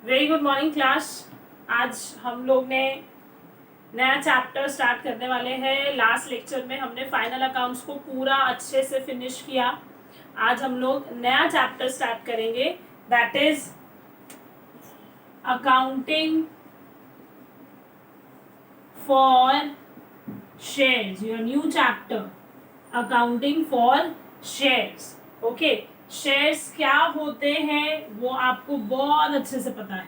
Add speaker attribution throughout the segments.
Speaker 1: Very good morning class. आज हम लोग ने नया चैप्टर स्टार्ट करने वाले हैं। लास्ट लेक्चर में हमने फाइनल अकाउंट्स को पूरा अच्छे से फिनिश किया। आज हम लोग नया चैप्टर स्टार्ट करेंगे, that is accounting for shares. Your new chapter, accounting for shares. Okay, shares क्या होते हैं वो आपको बहुत अच्छे से पता है,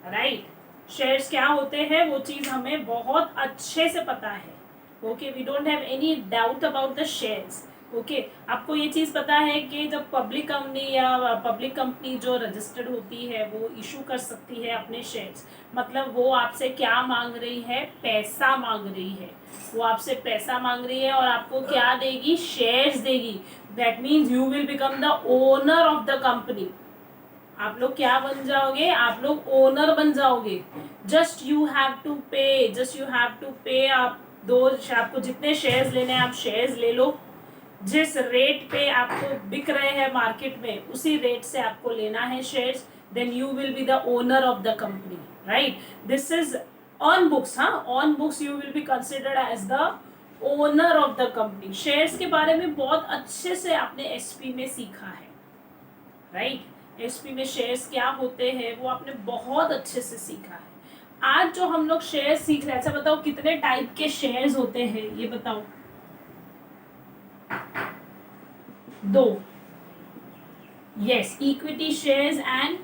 Speaker 1: राइट? शेयर्स क्या होते हैं वो चीज हमें बहुत अच्छे से पता है। Okay, we don't have any doubt about the shares. Okay, आपको ये चीज पता है कि जब पब्लिक कंपनी या पब्लिक कंपनी जो रजिस्टर्ड होती है वो इशू कर सकती है अपने शेयर्स। मतलब वो आपसे क्या मांग रही है? पैसा मांग रही है। वो आपसे पैसा मांग रही है और आपको क्या देगी? शेयर्स देगी। That means you will become the owner of the company. आप लोग क्या बन जाओगे? आप लोग ओनर बन जाओगे। जस्ट यू हैव टू पे। आप दो, आपको जितने शेयर्स लेने हैं आप शेयर्स ले लो। जिस रेट पे आपको बिक रहे हैं मार्केट में उसी रेट से आपको लेना है shares. Then you will be the owner of the company, right? This is on books. हाँ, on books you will be considered as the owner of the company. Shares के बारे में बहुत अच्छे से आपने एसपी में सीखा है, राइट? एसपी में शेयर्स क्या होते हैं वो आपने बहुत अच्छे से सीखा है। आज जो हम लोग शेयर्स सीख रहे हैं, अच्छा बताओ कितने टाइप के शेयर्स होते हैं? ये बताओ। दो। Yes, equity shares and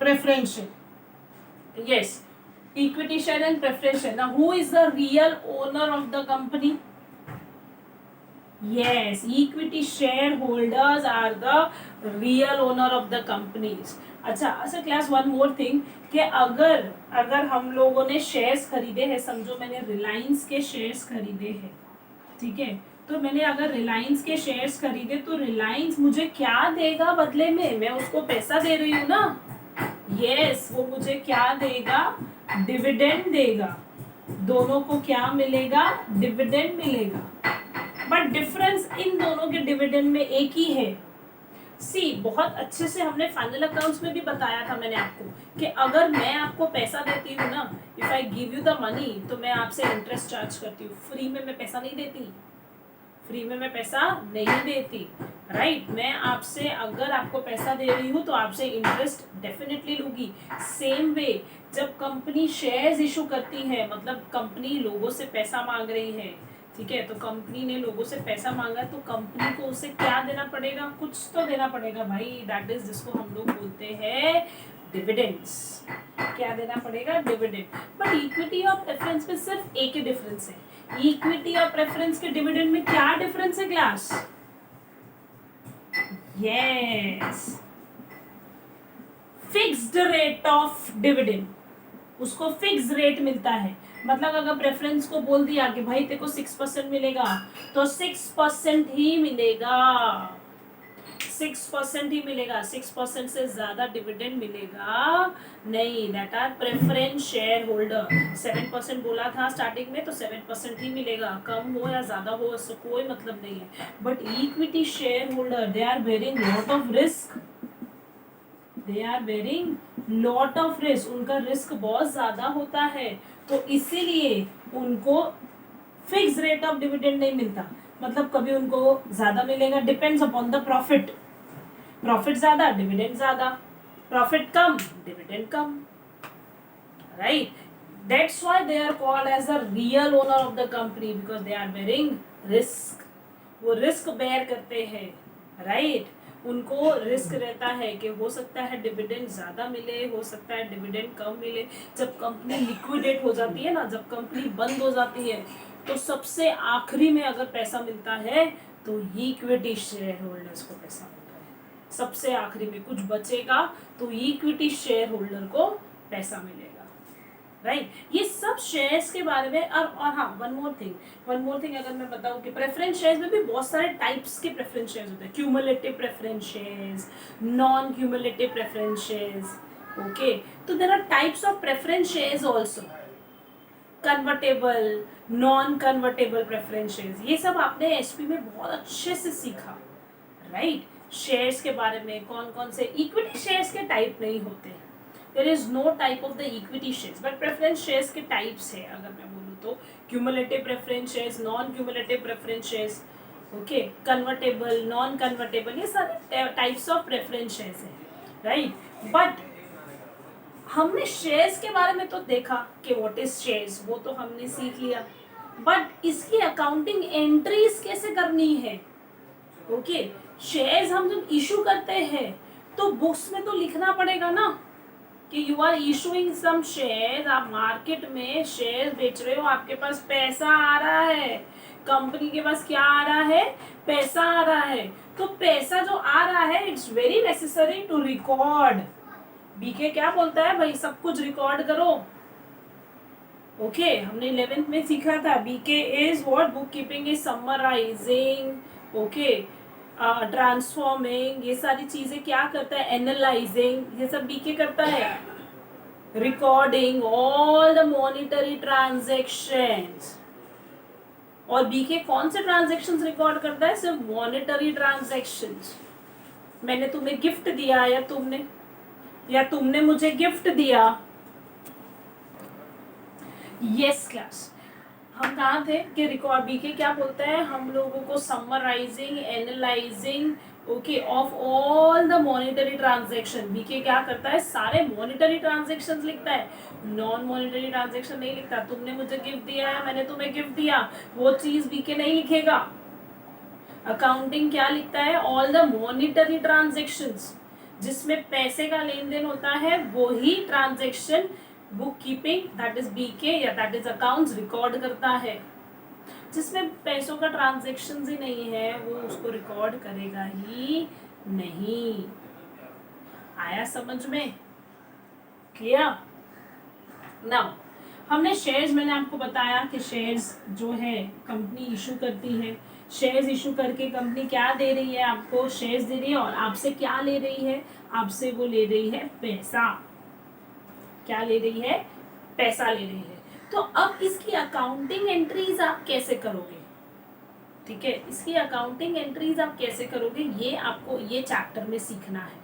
Speaker 1: preferential. Yes, equity share and preferential. Now who is the real owner of the company? Yes, equity shareholders are the real owner of the companies. अच्छा class, one more thing कि अगर अगर हम लोगों ने shares खरीदे हैं, समझो मैंने रिलायंस के शेयर्स खरीदे हैं, ठीक है? तो मैंने अगर रिलायंस के शेयर्स खरीदे तो रिलायंस मुझे क्या देगा बदले में? मैं उसको पैसा दे रही हूँ ना। यस, वो मुझे क्या देगा? डिविडेंड देगा। दोनों को क्या मिलेगा? डिविडेंड मिलेगा। बट डिफरेंस इन दोनों के डिविडेंड में एक ही है। सी, बहुत अच्छे से हमने फाइनल अकाउंट्स में भी बताया था मैंने आपको कि अगर मैं आपको पैसा देती हूँ ना, if I give you the money, तो मैं आपसे इंटरेस्ट चार्ज करती हूँ। फ्री में मैं पैसा नहीं देती। फ्री में मैं पैसा नहीं देती, राइट? मैं आपसे अगर आपको पैसा दे रही हूँ तो आपसे इंटरेस्ट डेफिनेटली लूंगी। सेम वे, जब कंपनी शेयर्स इशू करती है, मतलब कंपनी लोगों से पैसा मांग रही है, ठीक है? तो कंपनी ने लोगों से पैसा मांगा तो कंपनी को उसे क्या देना पड़ेगा? कुछ तो देना पड़ेगा भाई। दैट इज जिसको हम लोग बोलते हैं डिविडेंड्स। क्या देना पड़ेगा? डिविडेंड। बट इक्विटी और प्रेफरेंस में सिर्फ एक ही डिफरेंस है। इक्विटी और प्रेफरेंस के डिविडेंड में क्या डिफरेंस है class? Yes, fixed rate of dividend. उसको फिक्स रेट मिलता है। मतलब अगर प्रेफरेंस को बोल दिया कि भाई तेरे को 6% मिलेगा तो 6% ही मिलेगा। 6% ही मिलेगा। 6% से ज्यादा डिविडेंड मिलेगा नहीं। That are preference share holder. 7% बोला था स्टार्टिंग में, तो 7% ही मिलेगा। कम हो या ज्यादा हो इससे कोई मतलब नहीं है। But equity share holder, they are bearing lot of risk. They are bearing lot of risk. उनका रिस्क बहुत ज्यादा होता है, तो इसीलिए उनको फिक्स रेट ऑफ डिविडेंड नहीं मिलता। मतलब कभी उनको ज्यादा मिलेगा, depends upon the profit. Profit ज्यादा, डिविडेंड ज्यादा। प्रॉफिट कम, डिविडेंड कम, right? That's why they are called as the real owner of the company, because they are bearing risk. वो रिस्क बेयर करते हैं, राइट? उनको रिस्क रहता है कि हो सकता है डिविडेंड ज्यादा मिले, हो सकता है डिविडेंड कम मिले। जब कंपनी लिक्विडेट हो जाती है ना, जब कंपनी बंद हो जाती है, तो सबसे आखिरी में अगर पैसा मिलता है तो इक्विटी शेयर होल्डर्स को पैसा मिलता है। सबसे आखिरी में कुछ बचेगा तो इक्विटी शेयर होल्डर को पैसा मिलेगा, राइट? ये सब शेयर्स के बारे में। और हाँ, वन मोर थिंग अगर मैं बताऊं कि प्रेफरेंस शेयर्स में भी बहुत सारे टाइप्स के प्रेफरेंस शेयर्स होते हैं। Cumulative preference shares, non cumulative preference shares. Okay, तो there are types of preference shares also. Convertible, non convertible preference shares, ये सब आपने एचपी में बहुत अच्छे से सीखा, राइट? शेयर्स के बारे में, कौन कौन से इक्विटी शेयर्स के टाइप नहीं होते, there is no type of the equity shares, but preference shares के टाइप्स है अगर मैं बोलूँ तो, cumulative preference shares, non cumulative preference shares, okay, convertible, non convertible, ये सारे टाइप्स ऑफ प्रेफरेंस शेयर्स है, राइट। बट हमने शेयर्स के बारे में तो देखा कि व्हाट इज शेयर्स, वो तो हमने सीख लिया, बट इसकी अकाउंटिंग एंट्रीज कैसे करनी है, ओके। शेयर्स हम जब इशू करते हैं तो बुक्स में तो लिखना पड़ेगा ना कि you are issuing some shares, आप मार्केट में शेयर बेच रहे हो, आपके पास पैसा आ रहा है, कंपनी के पास क्या आ रहा है, पैसा आ रहा है, तो पैसा जो आ रहा है it's very necessary to record. BK क्या बोलता है भाई, सब कुछ रिकॉर्ड करो, ओके। हमने 11th में सीखा था BK is what, book keeping is summarising, okay, transforming, ये सारी चीजें क्या करता है, एनालाइजिंग, ये सब बीके करता है, recording all the monetary transactions. और बीके कौन से ट्रांजैक्शंस रिकॉर्ड करता है, सिर्फ मॉनिटरी ट्रांजैक्शंस। मैंने तुम्हें गिफ्ट दिया या तुमने मुझे गिफ्ट दिया, यस क्लास। हम कहाँ थे कि रिकॉर्ड बीके क्या बोलता है, हम लोगों को summarising, analysing, okay, of all the monetary transaction. BK क्या करता है, सारे मॉनिटरी ट्रांजैक्शंस लिखता है, नॉन मॉनिटरी ट्रांजैक्शन नहीं लिखता। तुमने मुझे गिफ्ट दिया है, मैंने तुम्हें गिफ्ट दिया, वो चीज बीके नहीं लिखेगा। अकाउंटिंग क्या लिखता है, ऑल द मॉनिटरी ट्रांजैक्शंस, जिसमें पैसे का लेन देन होता है, वो ही transaction book keeping, that is BK या दैट इज अकाउंट्स, रिकॉर्ड करता है। जिसमें पैसों का ट्रांजैक्शन ही नहीं है वो उसको रिकॉर्ड करेगा ही नहीं। आया समझ में, क्लियर। नाउ हमने शेयर्स, मैंने आपको बताया कि शेयर्स जो है कंपनी इशू करती है, शेयर्स इशू करके कंपनी क्या दे रही है, आपको शेयर्स दे रही है, और आपसे क्या ले रही है, आपसे वो ले रही है पैसा। क्या ले रही है, पैसा ले रही है। तो अब इसकी अकाउंटिंग एंट्रीज आप कैसे करोगे, ठीक है, इसकी अकाउंटिंग एंट्रीज आप कैसे करोगे, ये आपको ये चैप्टर में सीखना है।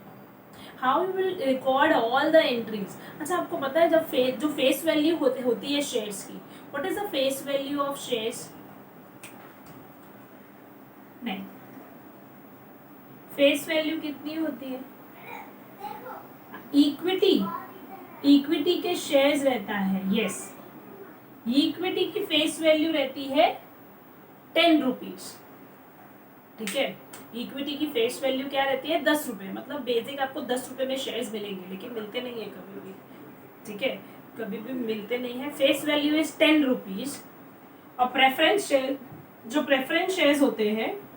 Speaker 1: How you will record all the entries. अच्छा, आपको पता है जब जो फेस वैल्यू होती है शेयर्स की, what is the face value of shares, नहीं, फेस वैल्यू कितनी होती है, इक्विटी के शेयर्स रहता है, यस, इक्विटी की फेस वैल्यू रहती है 10 रुपीज, ठीक है। इक्विटी की फेस वैल्यू क्या रहती है, 10 रुपए, मतलब बेसिक आपको 10 रुपए में शेयर्स मिलेंगे, लेकिन मिलते नहीं है कभी भी, ठीक है, कभी भी मिलते नहीं है। Face value is 10 rupees. और प्रेफरेंस शेयर, जो प्रेफरेंस शेयर्स होते हैं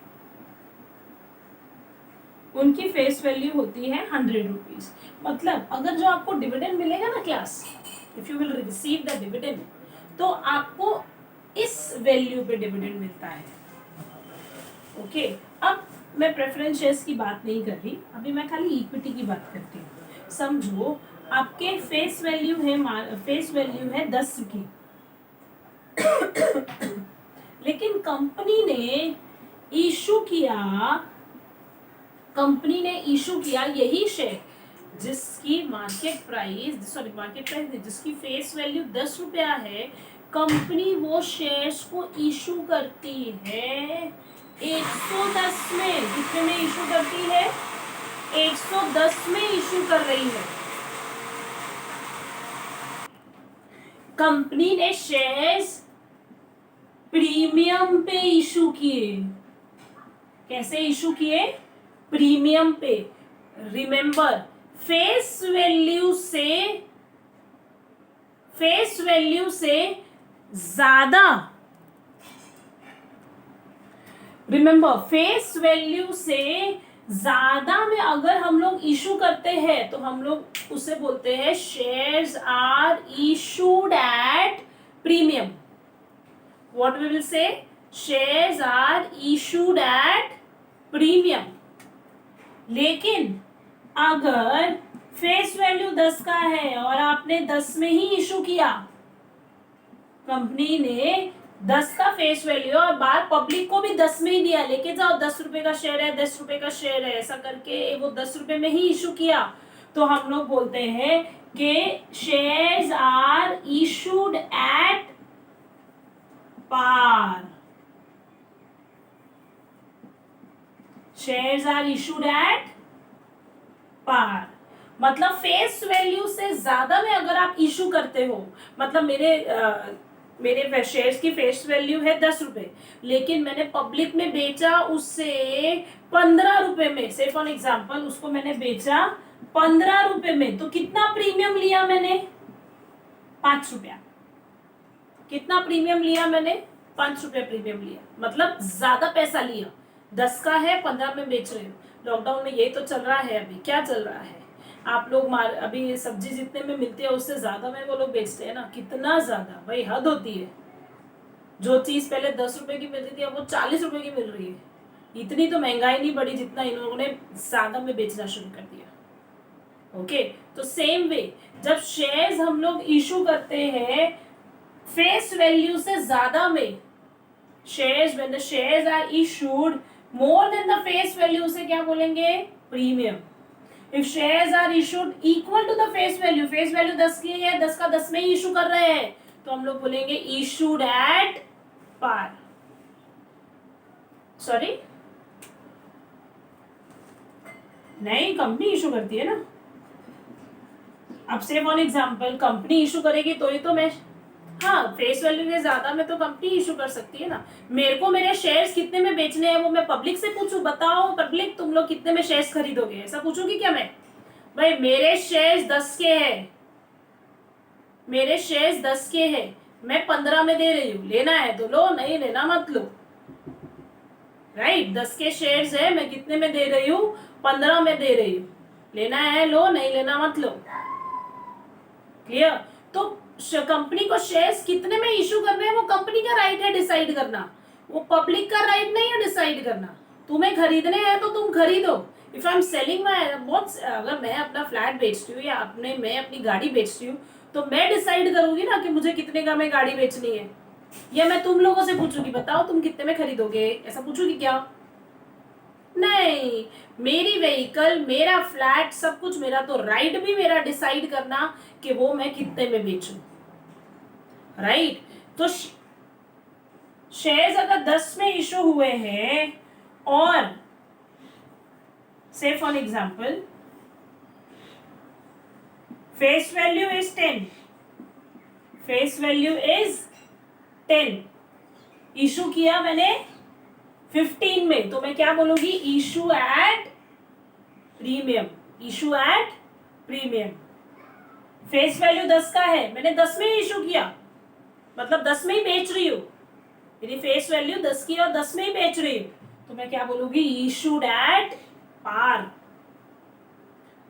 Speaker 1: उनकी फेस वैल्यू होती है 100 रुपीज। मतलब अगर जो आपको डिविडेंड मिलेगा ना class, if you will receive the dividend, तो आपको इस वैल्यू पे डिविडेंड मिलता है, ओके। अब मैं प्रेफरेंस शेयर्स की बात नहीं कर रही, अभी मैं खाली इक्विटी की बात करती हूँ। समझो आपके फेस वैल्यू है 10 की, लेकिन कंपनी ने इशू किया यही शेयर जिसकी मार्केट प्राइस जिसकी फेस वैल्यू 10 रुपया है, कंपनी वो शेयर्स को इशू करती है 110 में। कितने में इशू करती है, 110 में इशू कर रही है। कंपनी ने शेयर्स प्रीमियम पे इशू किए। कैसे इशू किए, प्रीमियम पे। रिमेंबर, फेस वैल्यू से ज्यादा, रिमेंबर फेस वैल्यू से ज्यादा में अगर हम लोग इशू करते हैं तो हम लोग उसे बोलते हैं shares are issued at premium. What we will say, shares are issued at premium. लेकिन अगर फेस वैल्यू 10 का है और आपने 10 में ही इशू किया, कंपनी ने 10 का फेस वैल्यू और बाहर पब्लिक को भी 10 में ही दिया, लेके जाओ 10 रुपए का शेयर है, 10 रुपए का शेयर है, ऐसा करके वो 10 रुपए में ही इशू किया। तो हम लोग बोलते हैं कि shares are issued at par, shares are issued at par. मतलब फेस वैल्यू से ज्यादा में अगर आप इशू करते हो, मतलब मेरे शेयर्स की फेस वैल्यू है 10 रुपए, लेकिन मैंने पब्लिक में बेचा उससे 15 रुपए में, से फॉर एग्जाम्पल उसको मैंने बेचा 15 रुपए में, तो कितना प्रीमियम लिया मैंने? 5 रुपया। कितना प्रीमियम लिया मैंने? 5 रुपया प्रीमियम लिया, मतलब ज्यादा पैसा लिया। 10 का है, 15 में बेच रहे हो। लॉकडाउन में यही तो चल रहा है। अभी क्या चल रहा है? आप लोग अभी सब्जी जितने में मिलती है उससे ज्यादा में वो लोग बेचते हैं ना। कितना ज्यादा भाई, हद होती है। जो चीज पहले 10 रुपए की मिलती थी अब वो 40 रुपए की मिल रही है। इतनी तो महंगाई नहीं बढ़ी जितना इन्होंने ज्यादा में बेचना शुरू कर दिया। ओके, तो सेम वे जब शेयर्स हम लोग इशू करते हैं फेस वैल्यू से ज्यादा में, shares when the shares are issued more than the face value, से क्या बोलेंगे? Premium. If shares are issued equal to the face value, face value 10 की है, 10 का 10 में ही इशू कर रहे हैं, तो हम लोग बोलेंगे इशूड एट पार। सॉरी, नहीं, कंपनी इशू करती है ना। अब से फॉर एग्जाम्पल कंपनी इशू करेगी तो ही तो मैं, हाँ, फेस वैल्यू से ज्यादा में तो कंपनी इशू कर सकती है ना। मेरे को मेरे शेयर्स कितने में बेचने हैं वो मैं पब्लिक से पूछूं, बताओ पब्लिक तुम लोग कितने में शेयर्स खरीदोगे, ऐसा पूछूंगी क्या मैं? भाई मेरे शेयर्स 10 के हैं, मेरे शेयर्स 10 के हैं, मैं 15 में दे रही हूँ, लेना है तो लो, नहीं लेना मत लो। राइट, 10 के शेयर्स है, मैं कितने में दे रही हूँ? 15 में दे रही हूँ, लेना है लो, नहीं लेना मत लो। क्लियर? तो कंपनी को शेयर्स कितने में इशू करने हैं वो कंपनी का राइट है डिसाइड करना, वो पब्लिक का राइट नहीं है डिसाइड करना। तुम्हें खरीदने हैं तो तुम खरीदो। इफ आई एम सेलिंग माई, बहुत, अगर मैं अपना फ्लैट बेचती हूँ या मैं अपनी गाड़ी बेचती हूँ, तो मैं डिसाइड करूंगी ना कि मुझे कितने का में गाड़ी बेचनी है, या मैं तुम लोगों से पूछूंगी बताओ तुम कितने में खरीदोगे, ऐसा पूछूंगी क्या? नहीं, मेरी व्हीकल, मेरा फ्लैट, सब कुछ मेरा, तो राइट भी मेरा डिसाइड करना कि वो मैं कितने में बेचूं। राइट, तो शेयर्स अगर 10 में इशू हुए हैं और से for example face value is 10, face value is 10, issue किया मैंने 15 में, तो मैं क्या बोलूंगी? Issue at premium, issue at premium. Face value 10 का है, मैंने 10 में ही इशू किया, मतलब 10 में ही बेच रही हूँ, मेरी फेस वैल्यू 10 की और 10 में ही बेच रही हूँ, तो मैं क्या बोलूंगी? Issued at par.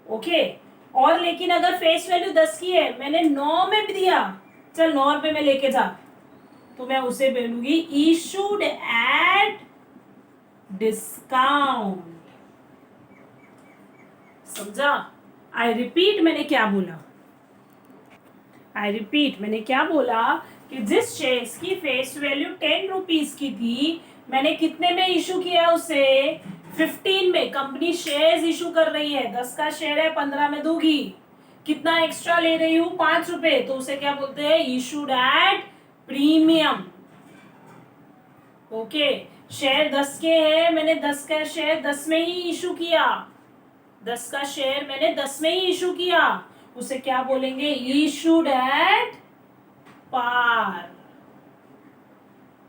Speaker 1: ओके, और लेकिन अगर फेस वैल्यू 10 की है, मैंने 9 में भी दिया, चल 9 रुपए में लेके जा, तो मैं उसे बोलूंगी इशूड एट डिस्काउंट। समझा? आई रिपीट, मैंने क्या बोला? आई रिपीट, मैंने क्या बोला कि जिस शेयर्स की फेस वैल्यू 10 रुपीज की थी, मैंने कितने में इशू किया उसे? 15 में। कंपनी शेयर्स इशू कर रही है, 10 का शेयर है, 15 में दूंगी, कितना एक्स्ट्रा ले रही हूँ? 5 रुपए, तो उसे क्या बोलते हैं? Issued at premium. Okay, share 10 के है, मैंने 10 का शेयर 10 में ही इशू किया, 10 का शेयर मैंने 10 में ही इशू किया, उसे क्या बोलेंगे? Issued at par.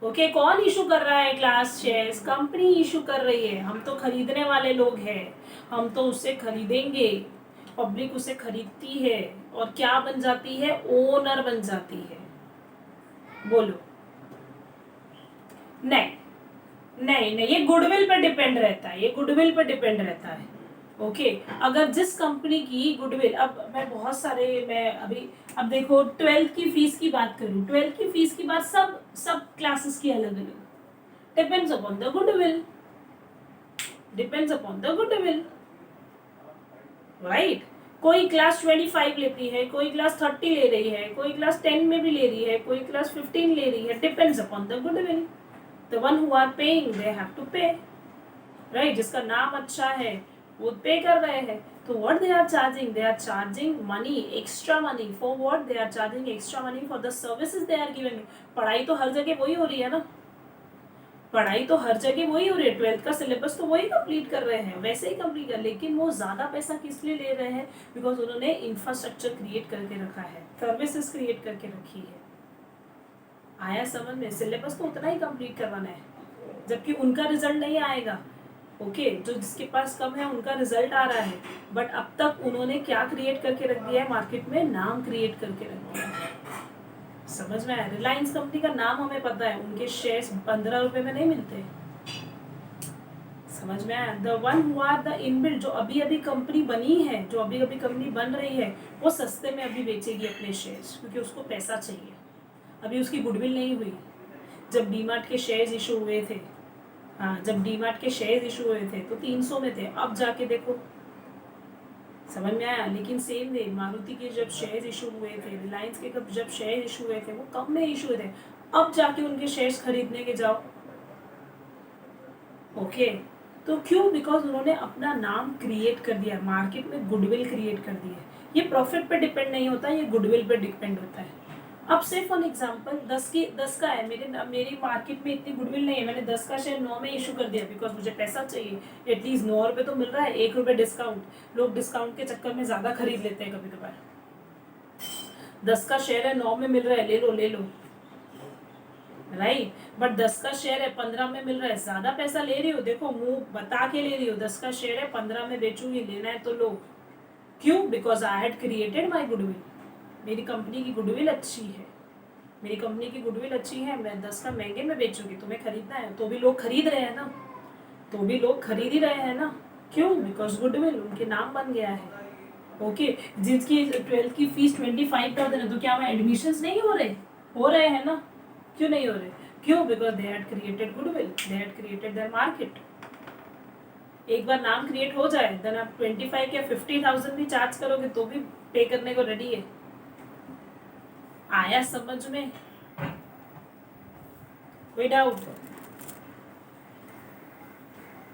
Speaker 1: ओके, कौन इशू कर रहा है क्लास शेयर्स? कंपनी इशू कर रही है, हम तो खरीदने वाले लोग हैं, हम तो उसे खरीदेंगे, पब्लिक उसे खरीदती है और क्या बन जाती है? ओनर बन जाती है। बोलो। नहीं नहीं नहीं, ये गुडविल पे डिपेंड रहता है, ये गुडविल पे डिपेंड रहता है। ओके, अगर जिस कंपनी की गुडविल, अब मैं बहुत सारे, मैं अभी, अब देखो 12th की फीस की बात करूं, 12th की फीस की बात सब क्लासेस की अलग अलग, depends upon the goodwill, depends upon the goodwill. Right, कोई क्लास 25 लेती है, कोई क्लास 30 ले रही है, कोई क्लास 10 में भी ले रही है, कोई क्लास 15 ले रही है, depends upon the goodwill. The one who are paying they have to pay, right. जिसका नाम अच्छा है वो पे कर रहे हैं। तो what they are charging, they are charging money, extra money for what, they are charging extra money for the services they are giving. पढ़ाई तो हर जगह वही हो रही है ना, पढ़ाई तो हर जगह वही हो रही है, 12th का सिलेबस तो वही कंप्लीट कर रहे हैं, वैसे ही कंप्लीट कर, लेकिन वो ज़्यादा पैसा किस लिए ले रहे हैं? बिकॉज उन्होंने इंफ्रास्ट्रक्चर क्रिएट करके रखा है, सर्विसेज क्रिएट करके रखी है। आया समझ में? सिलेबस तो उतना ही कंप्लीट करवाना है, जबकि उनका रिजल्ट नहीं आएगा। ओके, जो जिसके पास कम है उनका रिजल्ट आ रहा है, बट अब तक उन्होंने क्या क्रिएट करके रख दिया है मार्केट में? नाम क्रिएट करके रख दिया है। समझ में आया? रिलायंस कंपनी का नाम हमें पता है, उनके शेयर्स 15 रुपए में नहीं मिलते। समझ में आया? The one who are the inbuilt, जो अभी अभी कंपनी बनी है, जो अभी अभी कंपनी बन रही है, वो सस्ते में अभी बेचेगी अपने शेयर्स, क्योंकि उसको पैसा चाहिए, अभी उसकी गुडविल नहीं हुई। जब डीमार्ट के शेयर्स इशू हुए थे, हाँ, जब डीमार्ट के शेयर्स इशू हुए थे तो 300 में थे, अब जाके देखो। समझ में आया? लेकिन सेम वे मारुति के जब शेयर्स इशू हुए थे, रिलायंस के जब शेयर इशू हुए थे, वो कम में इशू हुए थे, अब जाके उनके शेयर्स खरीदने के जाओ। ओके, तो क्यों? बिकॉज उन्होंने अपना नाम क्रिएट कर दिया, मार्केट में गुडविल क्रिएट कर दी है। ये प्रॉफिट पे डिपेंड नहीं होता, ये गुडविल पे डिपेंड होता है। अब से फॉर एग्जांपल 10 का है, मेरी मार्केट में इतनी गुडविल नहीं है, मैंने 10 का शेयर 9 में इशू कर दिया, बिकॉज मुझे पैसा चाहिए। एटलीस्ट 9 रुपये तो मिल रहा है, 1 रुपये डिस्काउंट। लोग डिस्काउंट के चक्कर में ज़्यादा खरीद लेते हैं कभी कभार। 10 का शेयर है, 9 में मिल रहा है, ले लो, राइट। बट 10 का शेयर है, 15 में मिल रहा है, ज़्यादा पैसा ले रही हो, देखो मुंह बता के ले रही हो, 10 का शेयर है, 15 में बेचूंगी, लेना है तो लो। क्यों? Because I had created my goodwill, मेरी कंपनी की गुडविल अच्छी है, मेरी कंपनी की गुडविल अच्छी है, मैं 10 का महंगे में बेचूंगी, तुम्हें खरीदना है तो भी लोग खरीद रहे हैं ना, तो भी लोग खरीद ही रहे हैं ना। क्यों? बिकॉज गुडविल, उनके नाम बन गया है। ओके, जिसकी 12th की फीस 25,000 है, तो क्या वहाँ एडमिशन्स नहीं हो रहे हैं ना? क्यों नहीं हो रहे? क्यों? Because they had created goodwill, they had created their market. एक बार नाम क्रिएट हो जाए, देन आप 25 या 50,000 भी चार्ज करोगे तो भी पे करने को रेडी है। आया समझ में? कोई डाउट?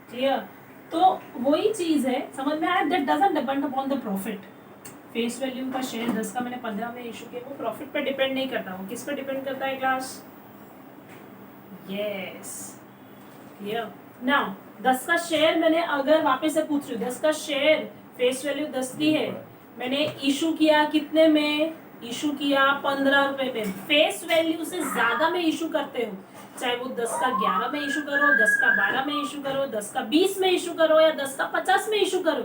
Speaker 1: क्लियर? तो वही चीज है, समझ में आया? That doesn't depend upon the profit. Face value का शेयर 10 का मैंने 15 में इशू किया, वो प्रॉफिट पे डिपेंड नहीं करता, वो किस पे डिपेंड करता है क्लास? Yes, clear? नाउ 10 का शेयर मैंने, अगर वापस से पूछ रही हूँ, 10 का शेयर फेस वैल्यू 10 की है, मैंने इशू किया कितने में? इशू किया 15 रुपए में। फेस वैल्यू से ज्यादा में इशू करते हो, चाहे वो 10 का 11 में इशू करो, 10 का 12 में इशू करो, 10 का 20 में इशू करो, या 10 का 50 में इशू करो,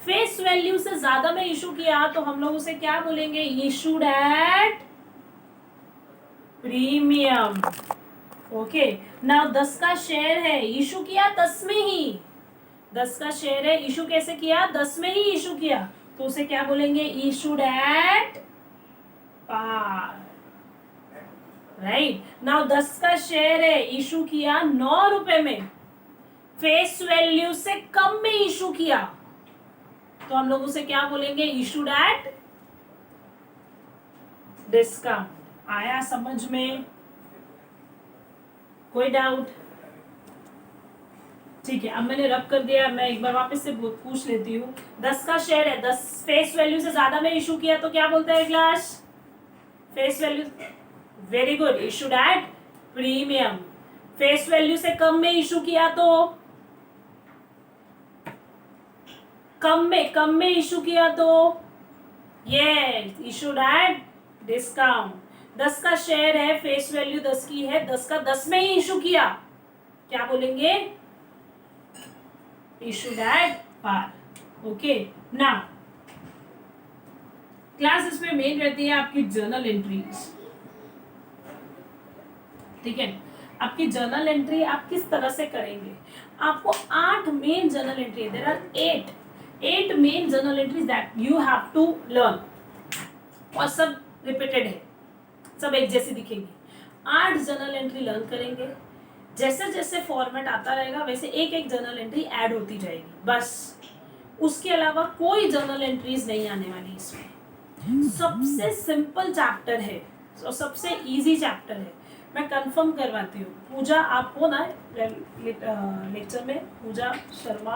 Speaker 1: फेस वैल्यू से ज्यादा में इशू किया तो हम लोग उसे क्या बोलेंगे? Issued at premium. Okay, now 10 का शेयर है, इशू किया 10 में ही, 10 का शेयर है, इशू कैसे किया? 10 में ही इशू किया, तो उसे क्या बोलेंगे? Issued at par, right. Now 10 का शेयर है, इशू किया 9 रुपए में, फेस वैल्यू से कम में इशू किया, तो हम लोग उसे क्या बोलेंगे? Issued at discount. आया समझ में? कोई डाउट? ठीक है, अब मैंने रब कर दिया, मैं एक बार वापस से पूछ लेती हूँ। 10 का शेयर है, 10 फेस वैल्यू से ज्यादा में इशू किया तो क्या बोलता है class? Face value, very good, issued at premium. Face value से कम में इशू किया तो कम में इशू किया तो ये इशूड एट डिस्काउंट। 10 का शेयर है, फेस वैल्यू 10 की है, 10 का 10 में ही इशू किया, क्या बोलेंगे? Issued at par. Okay, now class इसमें मेन रहती है आपकी जर्नल एंट्रीज। ठीक है, आपकी जर्नल एंट्री आप किस तरह से करेंगे? आपको 8 main journal entry, there are 8 main journal entries that you have to learn, और सब रिपीटेड है, सब एक जैसी दिखेंगी। 8 जर्नल एंट्री लर्न करेंगे, जैसे जैसे फॉर्मेट आता रहेगा वैसे एक एक जर्नल एंट्री ऐड होती जाएगी, बस उसके अलावा कोई जर्नल एंट्रीज नहीं आने वाली इसमें। सबसे सिंपल चैप्टर है और सबसे इजी चैप्टर है, मैं कंफर्म करवाती हूँ। पूजा आप हो ना लेक्चर में? पूजा शर्मा,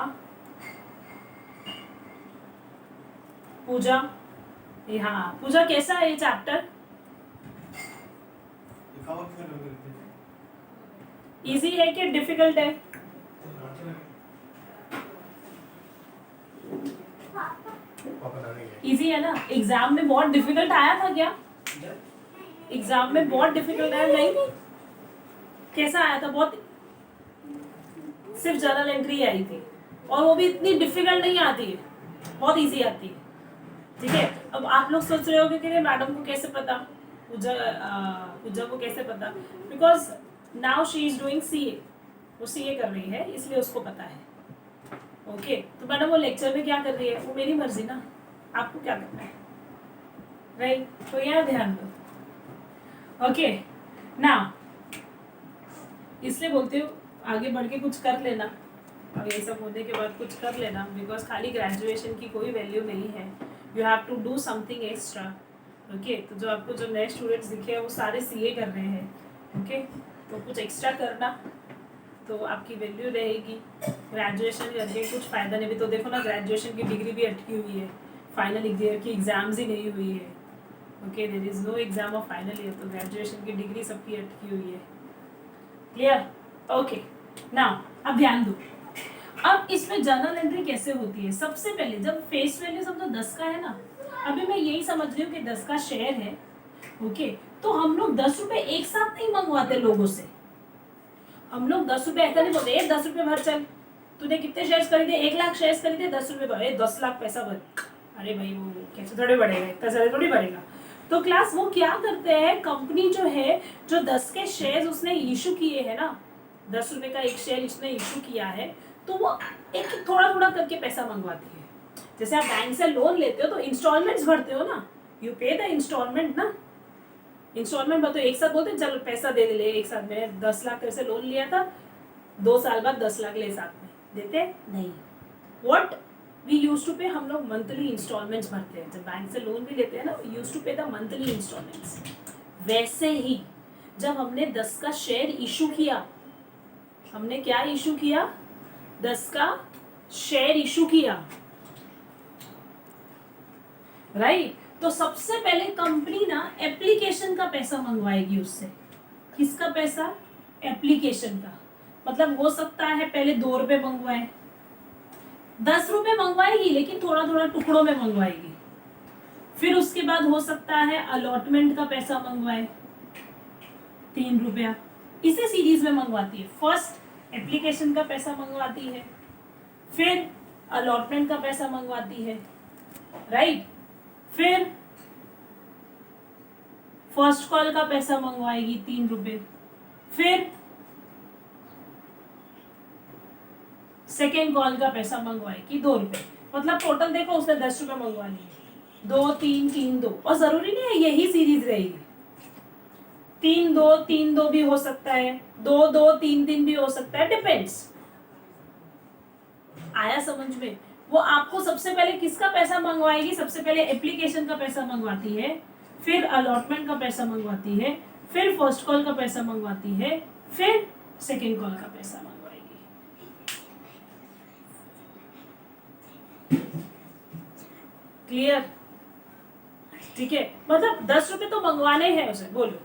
Speaker 1: पूजा, हाँ पूजा, कैसा है ये चैप्टर? इजी है कि डिफिकल्ट है? इजी है ना? एग्जाम में बहुत डिफिकल्ट आया था क्या? एग्जाम में बहुत डिफिकल्ट आया नहीं? कैसा आया था? बहुत, सिर्फ जर्नल एंट्री आई थी और वो भी इतनी डिफिकल्ट नहीं आती है, बहुत इजी आती है। ठीक है, अब आप लोग सोच रहे होगे कि मैडम को कैसे पता, पूजा को कैसे पता? Because now she is doing CA, वो सीए कर रही है इसलिए उसको पता है। ओके, तो मैडम वो लेक्चर में क्या कर रही है वो मेरी मर्जी ना, आपको क्या करना है, राइट? तो यहाँ ध्यान दो। ओके ना, इसलिए बोलती हूँ आगे बढ़ के कुछ कर लेना, और ये सब होने के बाद कुछ कर लेना, बिकॉज खाली ग्रेजुएशन की कोई वैल्यू नहीं है, you have to do something extra. Okay, तो जो आपको जो नए स्टूडेंट्स दिखे हैं वो सारे सीए कर रहे हैं। ओके, तो कुछ एक्स्ट्रा करना तो आपकी वैल्यू रहेगी। ग्रेजुएशन करके कुछ फ़ायदा नहीं भी, तो देखो ना ग्रेजुएशन की डिग्री भी अटकी हुई है, फाइनल ईयर की एग्ज़ाम्स ही नहीं हुई है। Okay, there is no exam of final year, तो ग्रेजुएशन की डिग्री सबकी अटकी हुई है। क्लियर? ओके, नाउ अब ध्यान दो, अब इसमें जर्नल एंट्री कैसे होती है? सबसे पहले जब फेस वैल्यू समझो 10 का है ना, अभी मैं यही समझ रही हूँ कि 10 का शेयर है। ओके, तो हम लोग 10 रुपए एक साथ नहीं मंगवाते लोगों से। हम लोग 10 रुपए ऐसा नहीं बोलते 10 रुपए भर, चल तूने कितने शेयर्स खरीदे? 1 लाख शेयर्स खरीदे, 10 रुपए भर, 10 लाख पैसा भर। अरे भाई वो कैसे थोड़ी बढ़ेगा, इतना सारे थोड़ी बढ़ेगा। तो क्लास वो क्या करते हैं, कंपनी जो है, जो 10 के शेयर्स उसने इशू किए हैं ना, 10 रुपए का एक शेयर इसने इशू किया है, तो वो एक थोड़ा थोड़ा करके पैसा मंगवाती है। जैसे आप बैंक से लोन लेते हो तो इंस्टॉलमेंट्स भरते हो ना, यू पे द इंस्टॉलमेंट ना, इंस्टॉलमेंट भरते हो। एक साथ बोलते चलो पैसा दे ले एक साथ, मैंने 10 लाख तेरे से लोन लिया था, 2 साल बाद 10 लाख ले साथ में, देते नहीं। व्हाट वी यूज टू पे, हम लोग मंथली इंस्टॉलमेंट्स भरते हैं। जब बैंक से लोन भी लेते हैं ना, यूज टू पे द मंथली इंस्टॉलमेंट्स। वैसे ही जब हमने 10 का शेयर इशू किया, हमने क्या इशू किया? 10 का शेयर इशू किया, राइट? तो सबसे पहले कंपनी ना एप्लीकेशन का पैसा मंगवाएगी उससे। किसका पैसा? एप्लीकेशन का। मतलब हो सकता है पहले 2 रुपए मंगवाए, 10 रुपए मंगवाएगी लेकिन थोड़ा थोड़ा टुकड़ों में मंगवाएगी। फिर उसके बाद हो सकता है अलॉटमेंट का पैसा मंगवाए 3 रुपया, इसे सीरीज में मंगवाती है। फर्स्ट एप्लीकेशन का पैसा मंगवाती है, फिर अलॉटमेंट का पैसा मंगवाती है, राइट? फिर फर्स्ट कॉल का पैसा मंगवाएगी 3 रुपए, फिर सेकेंड कॉल का पैसा मंगवाएगी 2 रुपए। मतलब टोटल देखो उसने 10 रुपए मंगवा लिए, 2 3 3 2, और जरूरी नहीं है यही सीरीज रहेगी, 3 2 3 2 भी हो सकता है, 2 2 3 3 भी हो सकता है, डिपेंड्स। आया समझ में? वो आपको सबसे पहले किसका पैसा मंगवाएगी? सबसे पहले एप्लीकेशन का पैसा मंगवाती है, फिर अलॉटमेंट का पैसा मंगवाती है, फिर फर्स्ट कॉल का पैसा मंगवाती है, फिर सेकेंड कॉल का पैसा मंगवाएगी। क्लियर? ठीक है, मतलब 10 रुपए तो मंगवाने हैं उसे, बोलो।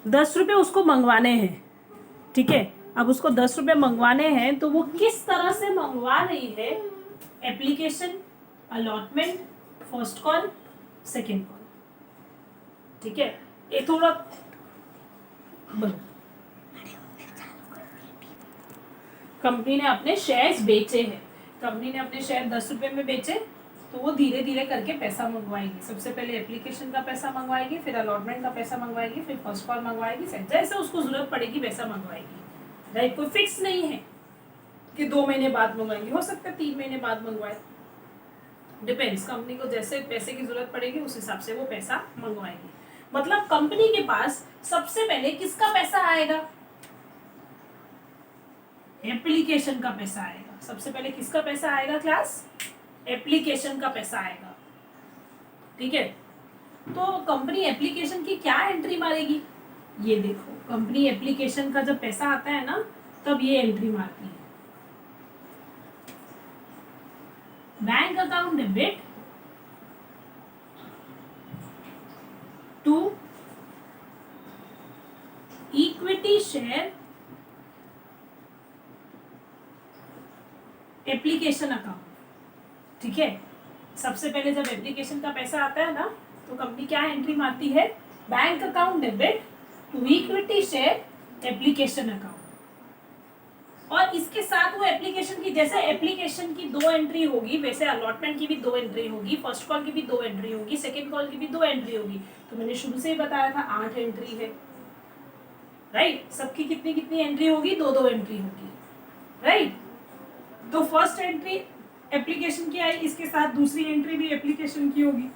Speaker 1: दस रुपए उसको मंगवाने हैं, ठीक है? अब उसको 10 रुपए मंगवाने हैं तो वो किस तरह से मंगवा रही है? Application, allotment, first call, second call, ठीक है? ये थोड़ा कंपनी ने अपने शेयर्स बेचे हैं, कंपनी ने अपने शेयर 10 रुपए में बेचे, तो वो धीरे धीरे करके पैसा मंगवाएगी। सबसे पहले एप्लीकेशन का पैसा मंगवाएगी, फिर अलॉटमेंट का पैसा मंगवाएगी, फिर फर्स्ट कॉल मंगवाएगी, जैसे उसको जरूरत पड़ेगी वैसा मंगवाएगी, राइट? कोई फिक्स नहीं है कि 2 महीने बाद मंगवाएंगे, हो सकता है 3 महीने बाद मंगवाए, डिपेंड्स। कंपनी को जैसे पैसे की जरूरत पड़ेगी उस हिसाब से वो पैसा मंगवाएगी। मतलब कंपनी के पास सबसे पहले किसका पैसा आएगा? एप्लीकेशन का पैसा आएगा। सबसे पहले किसका पैसा आएगा क्लास? एप्लीकेशन का पैसा आएगा। ठीक है, तो कंपनी एप्लीकेशन की क्या एंट्री मारेगी? ये देखो, कंपनी एप्लीकेशन का जब पैसा आता है ना, तब ये एंट्री मारती है, bank account debit to equity share application account. ठीक है, सबसे पहले जब एप्लीकेशन का पैसा आता है ना, तो कंपनी क्या एंट्री मारती है? Bank account debit to equity share application account. और इसके साथ वो एप्लीकेशन की, जैसे एप्लीकेशन की 2 एंट्री होगी, वैसे अलॉटमेंट की भी 2 एंट्री होगी, फर्स्ट कॉल की भी 2 एंट्री होगी, सेकंड कॉल की भी 2 एंट्री होगी। तो मैंने शुरू से ही बताया था 8 एंट्री है, राइट। सबकी कितनी कितनी एंट्री होगी? 2-2 एंट्री होगी, राइट। तो फर्स्ट एंट्री एप्लीकेशन की आई, इसके साथ दूसरी एंट्री भी एप्लीकेशन की होगी।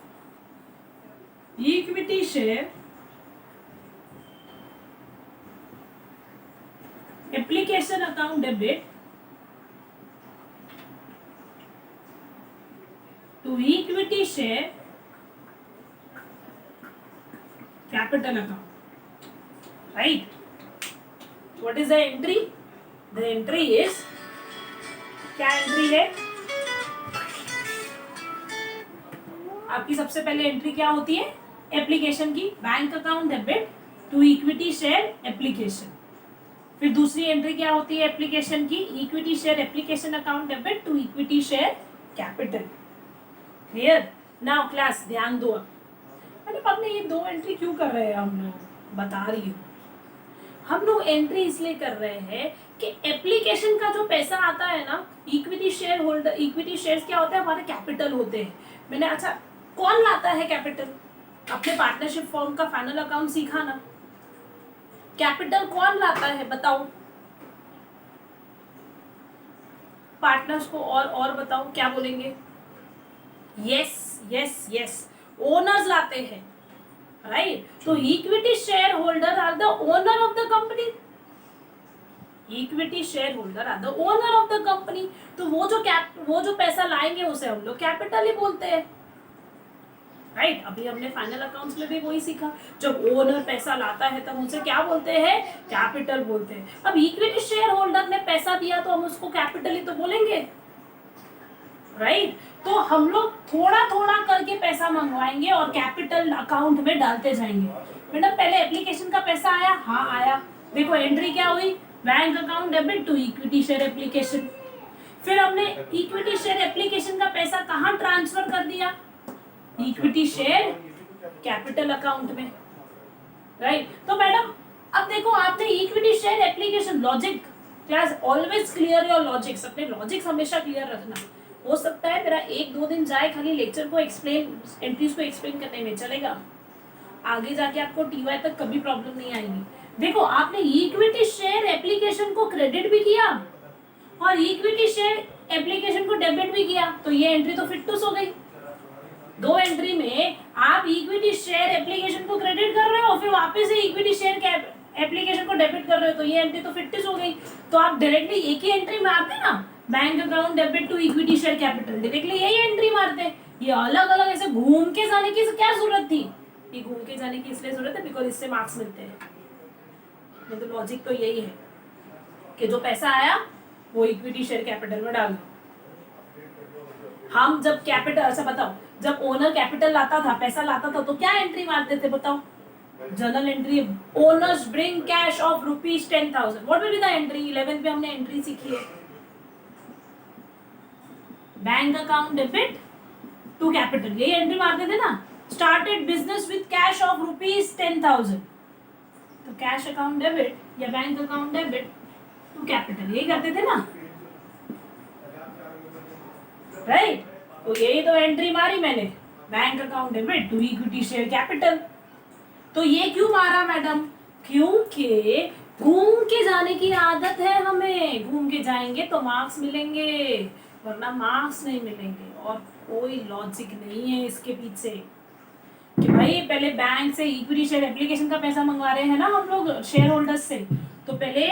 Speaker 1: Equity share application account debit to equity share capital account, right. What is the entry? The entry is, क्या एंट्री है आपकी? सबसे पहले एंट्री क्या होती है? एप्लीकेशन की, bank account debit to equity share application. फिर दूसरी एंट्री क्या होती है एप्लीकेशन की? Equity share application account debit to equity share capital. Clear? Now class ध्यान दो। मतलब आपने ये 2 एंट्री क्यों कर रहे हैं? हम लोग बता रही हूँ, हम लोग एंट्री इसलिए कर रहे हैं कि एप्लीकेशन का जो पैसा आता है ना, equity share holder, equity shares क्या होते हैं? हमारे कैपिटल होते हैं। मैंने, अच्छा कौन लाता है कैपिटल? अपने पार्टनरशिप फॉर्म का फाइनल अकाउंट सीखा ना, कैपिटल कौन लाता है बताओ? पार्टनर्स को, और बताओ क्या बोलेंगे? यस यस यस, ओनर्स लाते हैं, राइट। तो equity share holder are the owner of the company. Equity share holder are the owner of the company. तो वो जो पैसा लाएंगे उसे हम लोग कैपिटल ही बोलते हैं, राइट। अभी हमने फाइनल अकाउंट्स में भी वही सीखा, जब ओनर पैसा लाता है तब उसे क्या बोलते हैं? कैपिटल बोलते हैं। अब इक्विटी शेयर होल्डर ने पैसा दिया तो हम उसको कैपिटल ही तो बोलेंगे, राइट। तो हम लोग थोड़ा थोड़ा करके पैसा मंगवाएंगे और कैपिटल अकाउंट में डालते जाएंगे। मैडम पहले एप्लीकेशन का पैसा आया? हाँ आया। देखो एंट्री क्या हुई? Bank account debit to equity share application. फिर हमने इक्विटी शेयर एप्लीकेशन का पैसा कहाँ ट्रांसफर कर दिया? इक्विटी शेयर कैपिटल अकाउंट में, राइट। तो मैडम अब देखो, आपने equity share application, logic class, always clear your logics. अपने लॉजिक्स हमेशा क्लियर रखना। हो सकता है मेरा 1-2 दिन जाए खाली लेक्चर को एक्सप्लेन, एंट्रीज को एक्सप्लेन करने में, चलेगा। आगे जाके आपको टीवाई तक कभी प्रॉब्लम नहीं आएगी। देखो आपने इक्विटी शेयर एप्लीकेशन को क्रेडिट भी किया और इक्विटी शेयर एप्लीकेशन को डेबिट भी किया, तो ये एंट्री तो फिटनेस हो गई। 2 एंट्री में आप इक्विटी शेयर एप्लीकेशन को क्रेडिट कर रहे हो, फिर वापस से इक्विटी शेयर एप्लीकेशन को डेबिट कर रहे हो, तो ये एंट्री तो फिटनेस हो गई। तो आप डायरेक्टली एक ही एंट्री मारते ना, bank account debit to equity share capital, directly यही एंट्री मारते। ये अलग अलग ऐसे घूम के जाने की क्या जरूरत थी? ये घूम के जाने की इसलिए जरूरत है बिकॉज इससे मार्क्स मिलते हैं। तो लॉजिक तो यही है कि जो पैसा आया वो इक्विटी शेयर कैपिटल में डाल दो। हम जब कैपिटल, अच्छा बताओ, जब ओनर कैपिटल लाता था, पैसा लाता था, तो क्या एंट्री मारते थे बताओ? Journal entry, owners bring cash of ₹10,000। What will be the entry? 11th में हमने एंट्री सीखी है, bank account debit to capital, यही एंट्री मारते थे ना। Started business with cash of ₹10,000, तो कैश अकाउंट डेबिट या bank account debit to capital, यही करते थे ना, राइट। तो यही तो एंट्री मारी मैंने, bank account debit to equity share capital. तो ये क्यों मारा मैडम? क्योंकि घूम के जाने की आदत है हमें, घूम के जाएंगे तो मार्क्स मिलेंगे, वरना मार्क्स नहीं मिलेंगे। और कोई लॉजिक नहीं है इसके पीछे कि भाई पहले बैंक से इक्विटी शेयर एप्लीकेशन का पैसा मंगवा रहे हैं ना हम लोग शेयर होल्डर्स से, तो पहले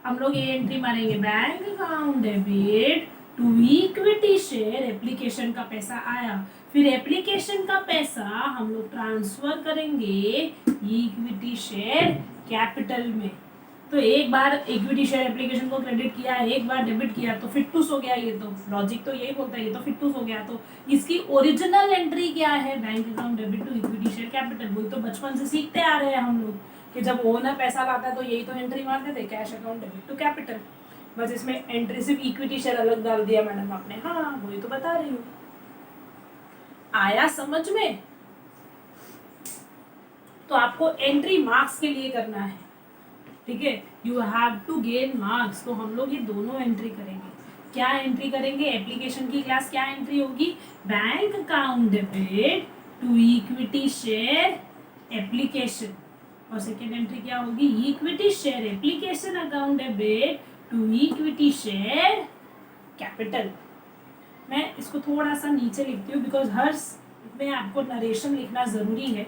Speaker 1: हम लोग ये एंट्री मारेंगे, bank account debit to equity share, application का पैसा आया, फिर एप्लीकेशन का पैसा हम लोग ट्रांसफर करेंगे इक्विटी शेयर कैपिटल में। तो एक बार इक्विटी शेयर एप्लीकेशन को क्रेडिट किया, एक बार डेबिट किया, तो फिट्टूस हो गया। ये तो लॉजिक तो यही बोलता है, ये तो फिट्टूस हो गया। तो इसकी ओरिजिनल एंट्री क्या है, bank account debit to equity share capital. वही तो बचपन से सीखते आ रहे हैं हम लोग कि जब ओनर पैसा लाता है तो यही तो एंट्री मारते थे, cash account debit to capital. बस इसमें एंट्री सिर्फ इक्विटी शेयर अलग डाल दिया मैडम आपने। हाँ वही तो बता रही हूँ, आया समझ में? तो आपको एंट्री मार्क्स के लिए करना है, ठीक है, you have to gain marks. तो हम लोग ये दोनों एंट्री करेंगे। क्या एंट्री करेंगे? एप्लीकेशन की क्लास क्या एंट्री होगी, bank account debit to equity share application, और सेकेंड एंट्री क्या होगी, equity share application account debit to equity share capital. मैं इसको थोड़ा सा नीचे लिखती हूँ बिकॉज हर में आपको नरेशन लिखना जरूरी है।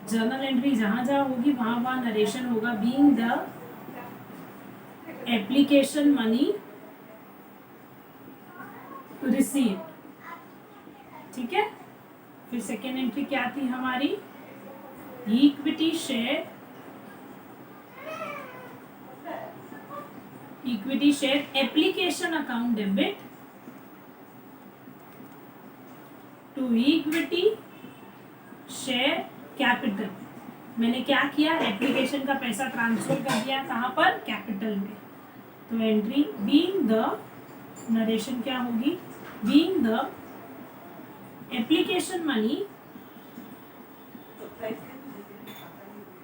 Speaker 1: जर्नल एंट्री जहां जहां होगी वहां वहां नरेशन होगा। Being the application money receive, ठीक है। फिर सेकेंड एंट्री क्या थी हमारी, equity share application account debit to equity share capital. मैंने क्या किया, एप्लीकेशन का पैसा ट्रांसफर कर दिया, कहाँ पर, कैपिटल में। तो एंट्री बीइंग द, नरेशन क्या होगी, being the application money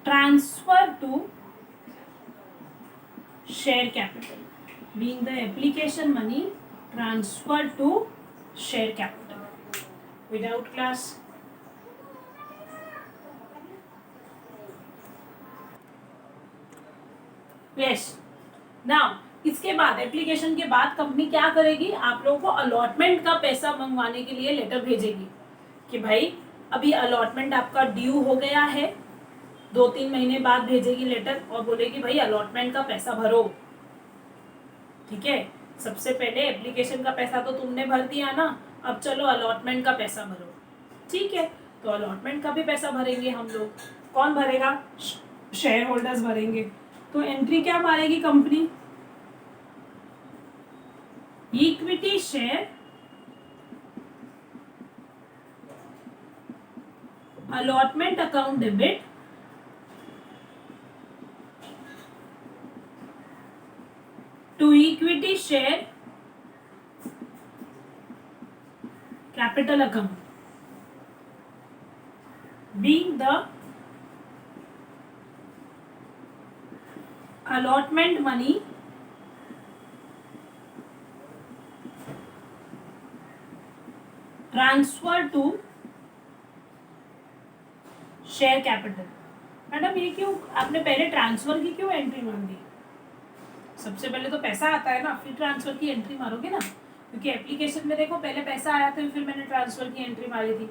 Speaker 1: transfer to share capital, being the application money transfer to share capital. Without class, yes. Now इसके बाद एप्लीकेशन के बाद कंपनी क्या करेगी, आप लोगों को अलॉटमेंट का पैसा मंगवाने के लिए लेटर भेजेगी कि भाई अभी अलॉटमेंट आपका ड्यू हो गया है। 2-3 महीने बाद भेजेगी लेटर और बोलेगी भाई अलॉटमेंट का पैसा भरो, ठीक है। सबसे पहले एप्लीकेशन का पैसा तो तुमने भर दिया ना, अब चलो अलॉटमेंट का पैसा भरो, ठीक है। तो अलॉटमेंट का भी पैसा भरेंगे हम लोग। कौन भरेगा, शेयर होल्डर्स भरेंगे। तो एंट्री क्या मारेगी company, equity share allotment account debit to equity share capital account, being the allotment money transfer to share capital. Madam ये क्यों आपने पहले ट्रांसफर की क्यों एंट्री मार दी? सबसे पहले तो पैसा आता है ना, फिर ट्रांसफर की एंट्री मारोगे ना, क्योंकि एप्लीकेशन में देखो पहले पैसा आया था फिर मैंने ट्रांसफर की एंट्री मारी थी।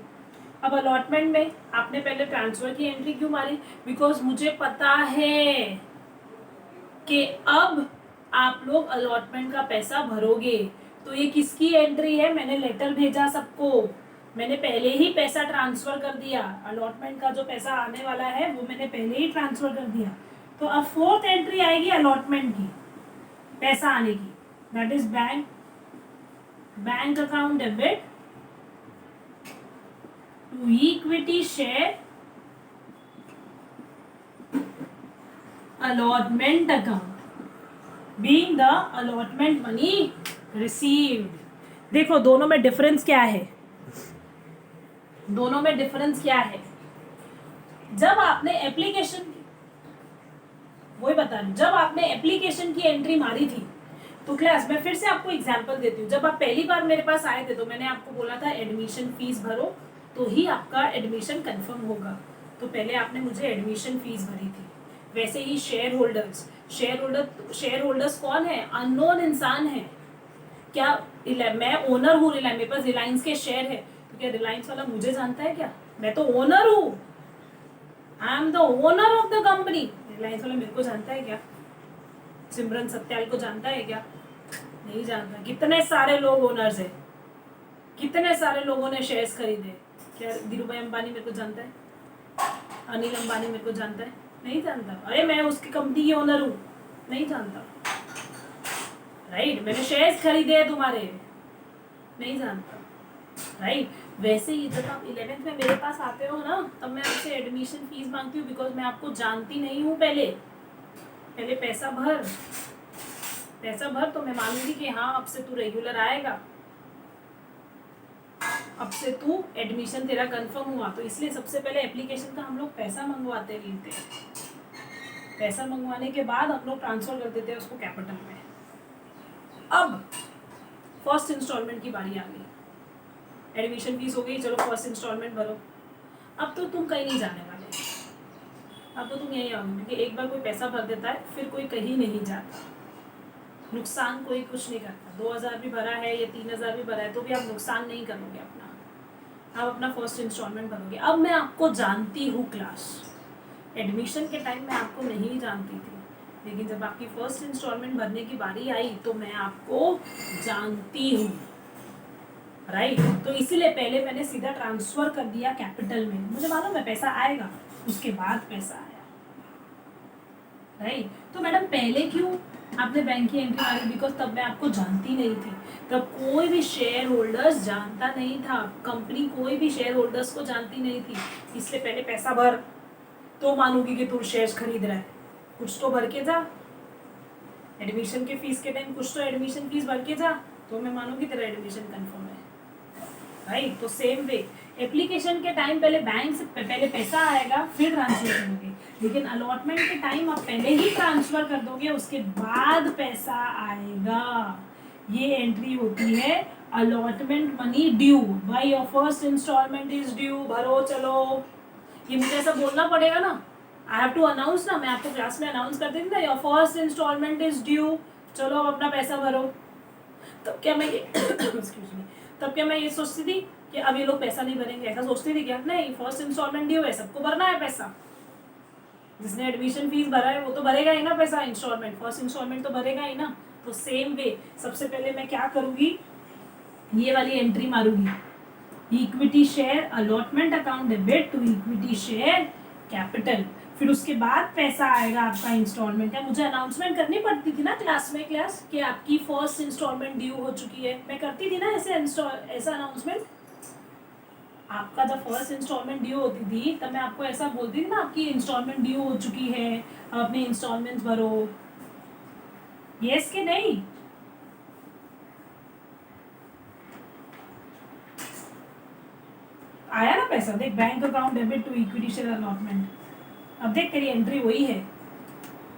Speaker 1: अब अलॉटमेंट में आपने पहले ट्रांसफर की एंट्री क्यों मारी, बिकॉज मुझे पता है कि अब आप लोग अलॉटमेंट का पैसा भरोगे। तो ये किसकी एंट्री है, मैंने लेटर भेजा सबको, मैंने पहले ही पैसा ट्रांसफर कर दिया। अलॉटमेंट का जो पैसा आने वाला है वो मैंने पहले ही ट्रांसफर कर दिया। तो अब फोर्थ एंट्री आएगी अलॉटमेंट की, पैसा आने की, that is bank account debit to equity share allotment account being the allotment money received। देखो दोनों में डिफरेंस क्या है, दोनों में डिफरेंस क्या है। जब आपने एप्लीकेशन, वही बता रही, जब आपने एप्लीकेशन की एंट्री मारी थी तो क्लास में फिर से आपको एग्जांपल देती हूँ। जब आप पहली बार मेरे पास आए थे तो मैंने आपको बोला था एडमिशन फीस भरो तो ही आपका एडमिशन कंफर्म होगा। तो पहले आपने मुझे एडमिशन फीस भरी थी। वैसे ही शेयर होल्डर्स कौन है, अननोन इंसान है। क्या मैं ओनर हूँ, मेरे पास रिलायंस के शेयर है, तो क्या रिलायंस वाला मुझे जानता है क्या? मैं तो ओनर हूँ, I am the owner of the company. Reliance वाला मेरे को जानता है क्या? सिमरन सत्याल को जानता है क्या? नहीं जानता। कितने सारे लोग ओनर्स है, कितने सारे लोगों ने शेयर्स खरीदे। क्या धीरू भाई अंबानी मेरे को जानता है? अनिल अंबानी मेरे को जानता है? नहीं जानता। अरे मैं उसकी कंपनी की ओनर हूँ, नहीं जानता। राइट, मैंने शेयर्स खरीदे हैं तुम्हारे, नहीं जानता। राइट, वैसे ही जब आप 11th में मेरे पास आते हो ना, तब मैं आपसे एडमिशन फीस मांगती हूँ, बिकॉज मैं आपको जानती नहीं हूँ। पहले पैसा भर तो मैं मानूंगी कि हाँ अब से तू रेगुलर आएगा, अब से तू एडमिशन तेरा कंफर्म हुआ। तो इसलिए सबसे पहले एप्लीकेशन का हम लोग पैसा मंगवाते रहते हैं। पैसा मंगवाने के बाद हम लोग ट्रांसफर कर देते हैं उसको कैपिटल में। अब फर्स्ट इंस्टॉलमेंट की बारी आ गई। एडमिशन फीस हो गई, चलो फर्स्ट इंस्टॉलमेंट भरो। अब तो तुम कहीं नहीं जाने वाले, अब तो तुम यहीं आओगे, क्योंकि एक बार कोई पैसा भर देता है फिर कोई कहीं नहीं जाता। नुकसान कोई कुछ नहीं करता। 2000 भी भरा है या 3000 भी भरा है तो भी आप नुकसान नहीं करोगे अपना। आप अपना फर्स्ट इंस्टॉलमेंट भरोगे। अब मैं आपको जानती हूँ क्लास, एडमिशन के टाइम मैं आपको नहीं जानती थी, लेकिन जब आपकी फर्स्ट इंस्टॉलमेंट भरने की बारी आई तो मैं आपको जानती हूँ। राइट, तो इसीलिए पहले मैंने सीधा ट्रांसफर कर दिया कैपिटल में। मुझे मालूम है पैसा आएगा, उसके बाद पैसा आया। राइट, तो मैडम पहले क्यों आपने बैंक की एंट्री मारी? बिकॉज तब मैं आपको जानती नहीं थी। तब कोई भी शेयर होल्डर्स जानता नहीं था, कंपनी कोई भी शेयर होल्डर्स को जानती नहीं थी। इसलिए पहले पैसा भर तो मानूंगी कि तू शेयर्स खरीद रहा है। कुछ तो भर के जा, एडमिशन के फीस के टाइम कुछ तो एडमिशन फीस भर के जा, तो मैं मानूंगी तेरा एडमिशन कंफर्म है। राइट, तो सेम वे एप्लीकेशन के टाइम पहले बैंक से पहले पैसा आएगा फिर ट्रांसफर करोगे, लेकिन अलॉटमेंट के टाइम आप पहले ही ट्रांसफर कर दोगे, उसके बाद पैसा आएगा। ये एंट्री होती है अलॉटमेंट मनी ड्यू। भाई your first instalment is due, भरो चलो। ये मुझे ऐसा बोलना पड़ेगा ना, आई हैव टू अनाउंस ना। मैं आपको क्लास में अनाउंस कर देती ना, your first instalment is due, चलो अब अपना पैसा भरो। तब क्या मैं एक्सक्यूज मी, तब क्या मैं ये सोचती थी कि अब ये लोग पैसा नहीं भरेंगे? ऐसा सोचती थी क्या? नहीं, फर्स्ट इंस्टॉलमेंट ड्यू है, सबको भरना है पैसा। जिसने एडमिशन फीस भरा है वो तो भरेगा ही ना पैसा, इंस्टॉलमेंट फर्स्ट इंस्टॉलमेंट तो भरेगा ही ना। तो सेम वे सबसे पहले मैं क्या करूँगी, ये वाली एंट्री मारूंगी, equity share allotment account debit to equity share capital. फिर उसके बाद पैसा आएगा आपका इंस्टॉलमेंट। या मुझे अनाउंसमेंट करनी पड़ती थी ना क्लास में, क्लास कि आपकी फर्स्ट इंस्टॉलमेंट ड्यू हो चुकी है, मैं करती थी ना ऐसे ऐसा अनाउंसमेंट। आपका जब फर्स्ट इंस्टॉलमेंट ड्यू होती थी तब मैं आपको ऐसा बोलती थी ना, आपकी इंस्टॉलमेंट ड्यू हो चुकी है, अब अपने इंस्टॉलमेंट्स भरो। यस कि नहीं? आया ना पैसा? देख, bank account debit to equity share allotment. अब देख तेरी एंट्री वही है,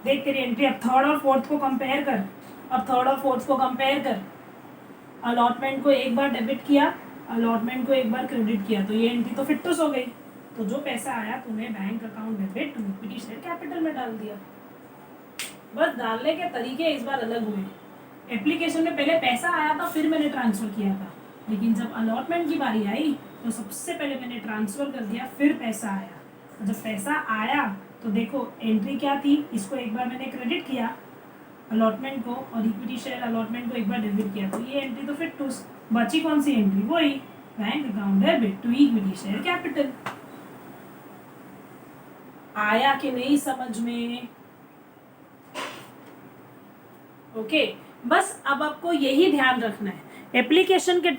Speaker 1: देख तेरी एंट्री। अब थर्ड और फोर्थ को कंपेयर कर, अब थर्ड और फोर्थ को कंपेयर कर। अलॉटमेंट को एक बार डेबिट किया, अलॉटमेंट को एक बार क्रेडिट किया, तो ये एंट्री तो फिटनेस हो गई। तो जो पैसा आया तूने bank account debit to equity share capital में डाल दिया। बस डालने के तरीके इस बार अलग हुए। एप्लीकेशन में पहले पैसा आया था फिर मैंने ट्रांसफर किया था, लेकिन जब अलॉटमेंट की बारी आई तो सबसे पहले मैंने ट्रांसफर कर दिया, फिर पैसा आया। जब पैसा आया तो देखो एंट्री क्या थी, इसको एक बार मैंने क्रेडिट किया अलॉटमेंट को, और इक्विटी शेयर अलॉटमेंट को एक बार डेबिट किया, तो ये एंट्री तो फिट टू। बची कौन सी एंट्री? वही bank account debit to equity share capital. आया कि नहीं समझ में? ओके, बस अब आपको यही ध्यान रखना है एप्लीकेशन के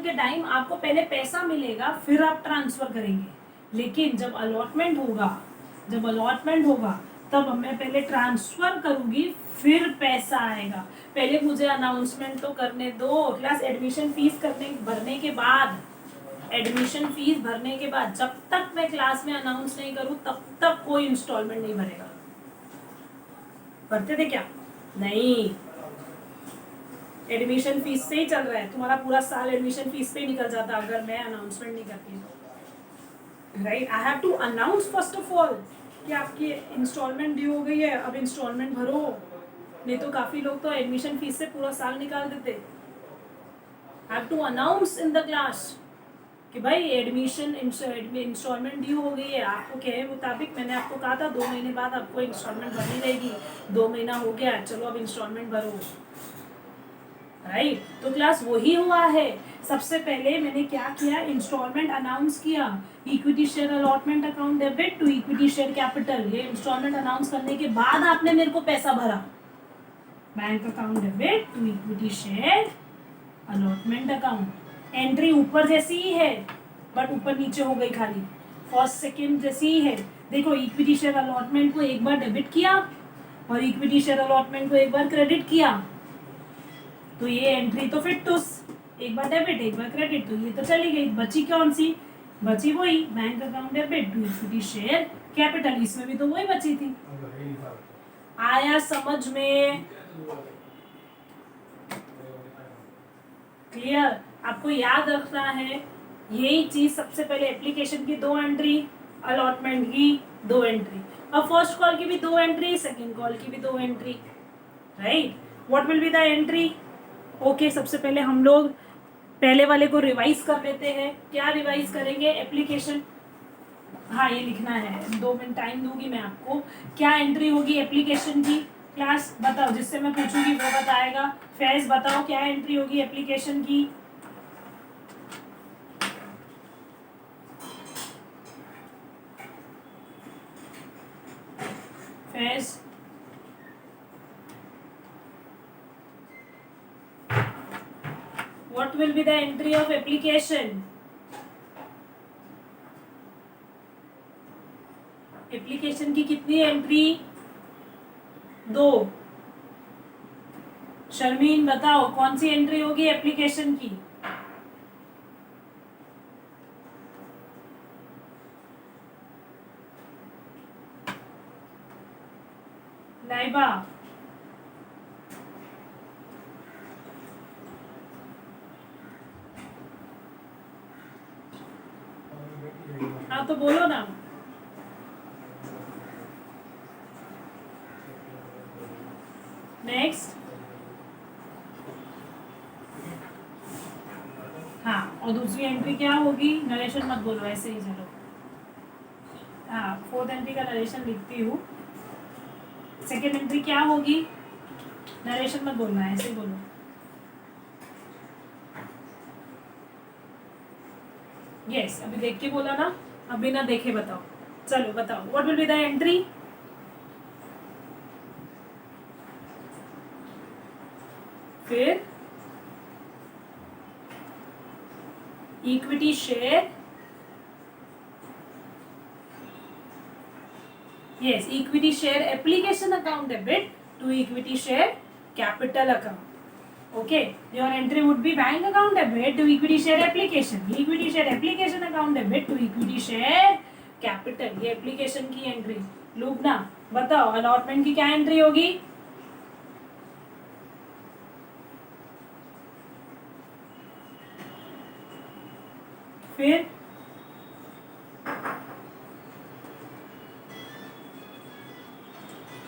Speaker 1: टाइम आपको पहले पैसा मिलेगा फिर आप ट्रांसफर करेंगे, लेकिन जब अलॉटमेंट होगा तब मैं पहले ट्रांसफर करूंगी फिर पैसा आएगा। पहले मुझे अनाउंसमेंट तो करने दो क्लास। एडमिशन फीस भरने के बाद जब तक मैं क्लास में अनाउंस नहीं करूं तब तक कोई इंस्टॉलमेंट नहीं भरेगा। भरते थे क्या? नहीं, एडमिशन फीस से ही चल रहा है। तुम्हारा पूरा साल एडमिशन फीस पे ही निकल जाता अगर मैं अनाउंसमेंट नहीं करती तो। Right, I have to announce first of all कि आपकी इंस्टॉलमेंट ड्यू हो गई है, अब इंस्टॉलमेंट भरो। नहीं तो काफ़ी लोग तो एडमिशन फीस से पूरा साल निकाल देते। I have to announce in the class. कि भाई एडमिशन इंस्टॉलमेंट ड्यू हो गई है, आपको कहे मुताबिक मैंने आपको कहा था 2 महीने बाद आपको इंस्टॉलमेंट भरनी रहेगी, 2 महीना हो गया, चलो अब इंस्टॉलमेंट भरो, राइट। तो क्लास वही हुआ है। सबसे पहले मैंने क्या किया, इंस्टॉलमेंट अनाउंस किया, equity share allotment account debit to equity share capital. ये इंस्टॉलमेंट अनाउंस करने के बाद आपने मेरे को पैसा भरा, bank account debit to equity share allotment account. Entry ऊपर जैसी ही है बट ऊपर नीचे हो गई खाली, फर्स्ट सेकेंड जैसी ही है। देखो इक्विटी शेयर अलॉटमेंट को एक बार डेबिट किया और इक्विटी शेयर अलॉटमेंट को एक बार क्रेडिट किया, तो ये एंट्री तो फिट टूस, एक बार डेबिट एक बार क्रेडिट, तो ये तो चली गई। बची कौन सी, बची वही bank account debit to equity share capital, इसमें भी तो वही बची थी। आया समझ में, क्लियर। आपको याद रखना है यही चीज, सबसे पहले एप्लीकेशन की 2 एंट्री, अलॉटमेंट की 2 एंट्री, अब फर्स्ट कॉल की भी 2 एंट्री, सेकंड कॉल की भी 2 entry, right. What will be the entry? Okay, सबसे पहले हम लोग पहले वाले को रिवाइज कर लेते हैं। क्या रिवाइज करेंगे? एप्लीकेशन, हाँ ये लिखना है, 2 मिनट टाइम दूंगी मैं आपको। क्या एंट्री होगी एप्लीकेशन की? क्लास बताओ, जिससे मैं पूछूंगी वो बताएगा। फैज बताओ क्या एंट्री होगी एप्लीकेशन की? Faiz, what will be the entry of application? Application की कितनी एंट्री? 2। शर्मीन बताओ कौन सी एंट्री होगी एप्लीकेशन की? नाइबा, हाँ तो बोलो ना। नेक्स्ट, हाँ, और दूसरी एंट्री क्या होगी? नरेशन मत बोलो, ऐसे ही चलो। हाँ, 4th एंट्री का नरेशन लिखती हूँ। सेकेंड एंट्री क्या होगी? नरेशन मत बोलना, ऐसे ही बोलो। यस, अभी देख के बोला ना, अभी ना देखे बताओ। चलो बताओ, what will be the entry? फिर equity share, yes, equity share application account debit to equity share capital account. Okay, your entry would be bank account debit to equity share application, equity share application account debit to equity share capital। ये application की entry. लूबना बताओ allotment की क्या entry होगी? फिर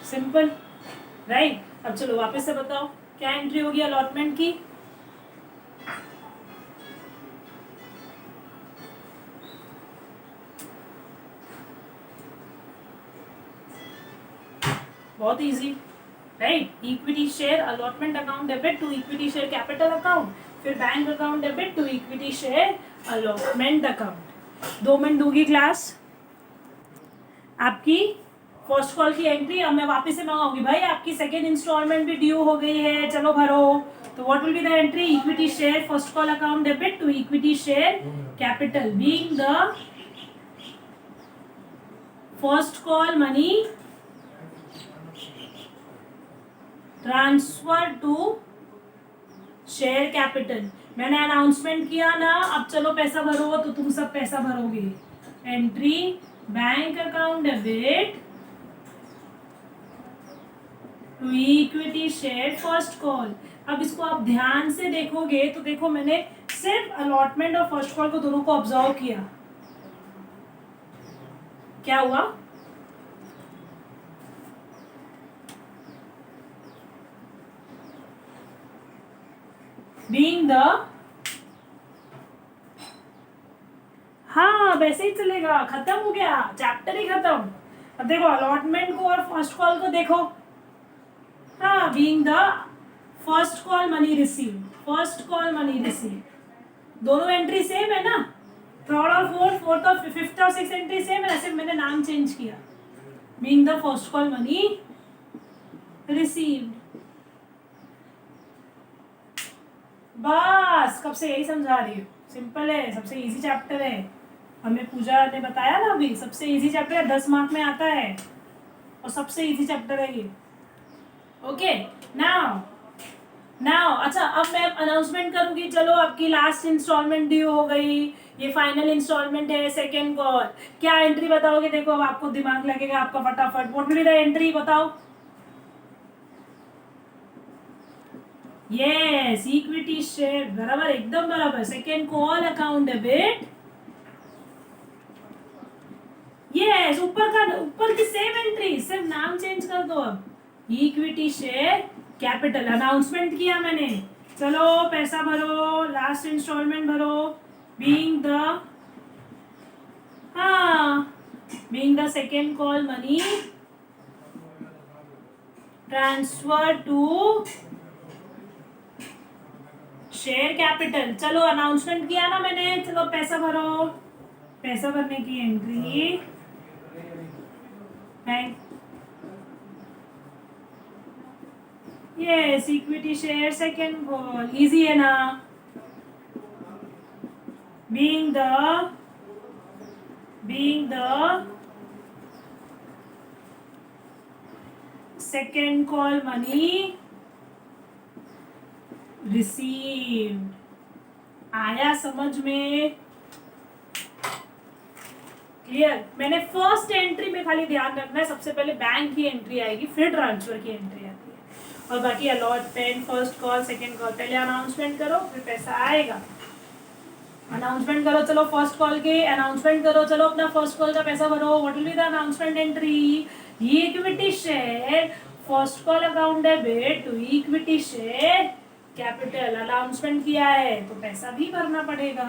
Speaker 1: simple, right. अब चलो वापस से बताओ क्या एंट्री होगी अलॉटमेंट की? बहुत easy, right. Equity share allotment account debit to equity share capital account, फिर bank account debit to equity share allotment account. 2 minute दूंगी क्लास। आपकी फर्स्ट कॉल की एंट्री अब मैं वापस से मंगाऊंगी, भाई आपकी सेकेंड इंस्टॉलमेंट भी ड्यू हो गई है, चलो भरो। तो what will be the entry? Equity share first call account debit to equity share capital, being the first call money transfer to share capital. मैंने अनाउंसमेंट किया ना, अब चलो पैसा भरो, तो तुम सब पैसा भरोगे। Entry bank account debit to equity share first call. अब इसको आप ध्यान से देखोगे तो देखो मैंने सिर्फ अलॉटमेंट और फर्स्ट कॉल को दोनों को ऑब्जर्व किया। क्या हुआ? being the हाँ वैसे ही चलेगा, खत्म हो गया, चैप्टर ही खत्म। अब देखो अलॉटमेंट को और फर्स्ट कॉल को देखो। हाँ, being the first call money receive, first call money receive, दोनों एंट्री सेम है ना, थर्ड और फोर्थ, फोर्थ और फिफ्थ और सिक्स एंट्री सेम है, ऐसे मैंने नाम चेंज किया। Being the first call money received, बस कब से यही समझा रही हूँ, सिंपल है, सबसे इजी चैप्टर है। हमें पूजा ने बताया ना अभी, सबसे इजी चैप्टर है, 10 मार्क में आता है और सबसे इजी चैप्टर है ये। ओके नाउ नाउ अच्छा, अब मैं अनाउंसमेंट करूंगी। चलो आपकी लास्ट इंस्टॉलमेंट ड्यू हो गई, ये फाइनल इंस्टॉलमेंट है, सेकेंड कॉल। क्या एंट्री बताओगे? देखो अब आपको दिमाग लगेगा आपका फटाफट। What will be the entry बताओ? यस, इक्विटी शेयर, बराबर, एकदम बराबर। Second call account debit, yes, ऊपर की सेम एंट्री, सिर्फ नाम चेंज कर दो। अब इक्विटी शेयर कैपिटल, अनाउंसमेंट किया मैंने। चलो पैसा भरो, लास्ट इंस्टॉलमेंट भरो। बीइंग द, हाँ, being the second call money transfer to share capital. चलो अनाउंसमेंट किया ना मैंने, चलो पैसा भरो। पैसा भरने की entry bank, yes, equity share second call, easy है ना। Being the second call money received, आया समझ में? क्लियर? मैंने फर्स्ट एंट्री में खाली ध्यान रखना है, सबसे पहले बैंक की एंट्री आएगी, फिर ट्रांसफर की एंट्री आती है, और बाकी allotment, first call, second call, पहले अनाउंसमेंट करो फिर पैसा आएगा। अनाउंसमेंट करो, चलो फर्स्ट कॉल के अनाउंसमेंट करो, चलो अपना फर्स्ट कॉल का पैसा भरो। What will be the announcement entry? Equity share first call account debit to equity share capital. Announcement किया है तो पैसा भी भरना पड़ेगा।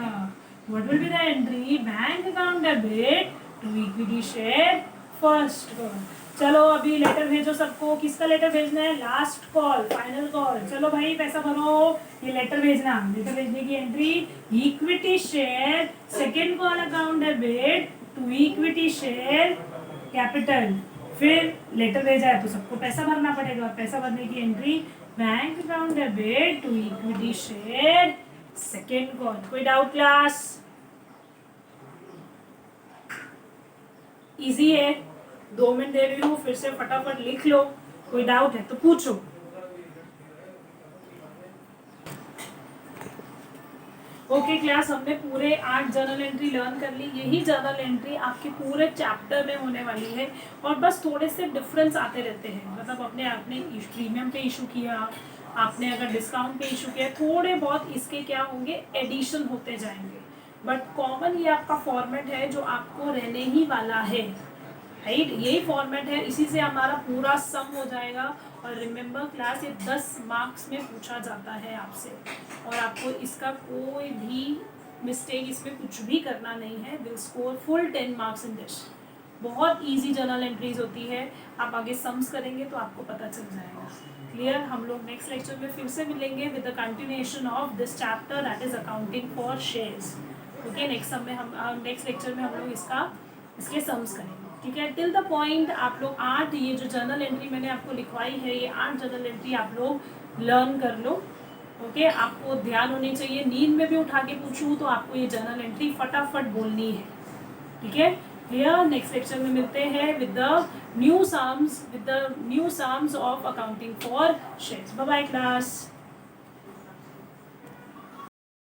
Speaker 1: What will be the entry? Bank account debit to equity share first call. चलो अभी लेटर भेजो सबको। किसका लेटर भेजना है? Last call, final call. चलो भाई पैसा भरो, ये लेटर भेजना। लेटर भेजने की entry equity share second call account debit to equity share capital. फिर लेटर भेजा है तो सबको पैसा भरना पड़ेगा, और पैसा भरने की entry bank account debit to equity share second call. कोई डाउट क्लास? इजी है, 2 मिनट दे रही हूँ, फिर से फटाफट लिख लो। कोई डाउट है तो पूछो। ओके क्लास, हमने पूरे 8 जर्नल एंट्री लर्न कर ली। यही जर्नल एंट्री आपके पूरे चैप्टर में होने वाली है, और बस थोड़े से डिफरेंस आते रहते हैं। मतलब अपने आपने प्रीमियम पे इशू किया, आपने अगर डिस्काउंट पे इशू किया, थोड़े बहुत इसके क्या होंगे, एडिशन होते जाएंगे, बट कॉमन ये आपका फॉर्मेट है जो आपको रहने ही वाला है, राइट? यही फॉर्मेट है, इसी से हमारा पूरा सम हो जाएगा। और रिमेंबर क्लास, ये 10 मार्क्स में पूछा जाता है आपसे, और आपको इसका कोई भी मिस्टेक, इसमें कुछ भी करना नहीं है। Will score full 10 marks in this. बहुत इजी जर्नल एंट्रीज होती है, आप आगे सम्स करेंगे तो आपको पता चल जाएगा। क्लियर? हम लोग नेक्स्ट लेक्चर में फिर से मिलेंगे with the continuation of this chapter, that is accounting for shares. Okay, next lecture में हम लोग इसके सम्स करेंगे। ठीक है, टिल द पॉइंट आप लोग 8 ये जो जर्नल एंट्री मैंने आपको लिखवाई है, ये 8 जर्नल एंट्री आप लोग लर्न कर लो। ओके, आपको ध्यान होनी चाहिए, नींद में भी उठा के पूछूँ तो आपको ये जर्नल एंट्री फटाफट बोलनी है। ठीक है, क्लियर? नेक्स्ट लेक्चर में मिलते हैं with the new sums of accounting for shares. Bye bye class.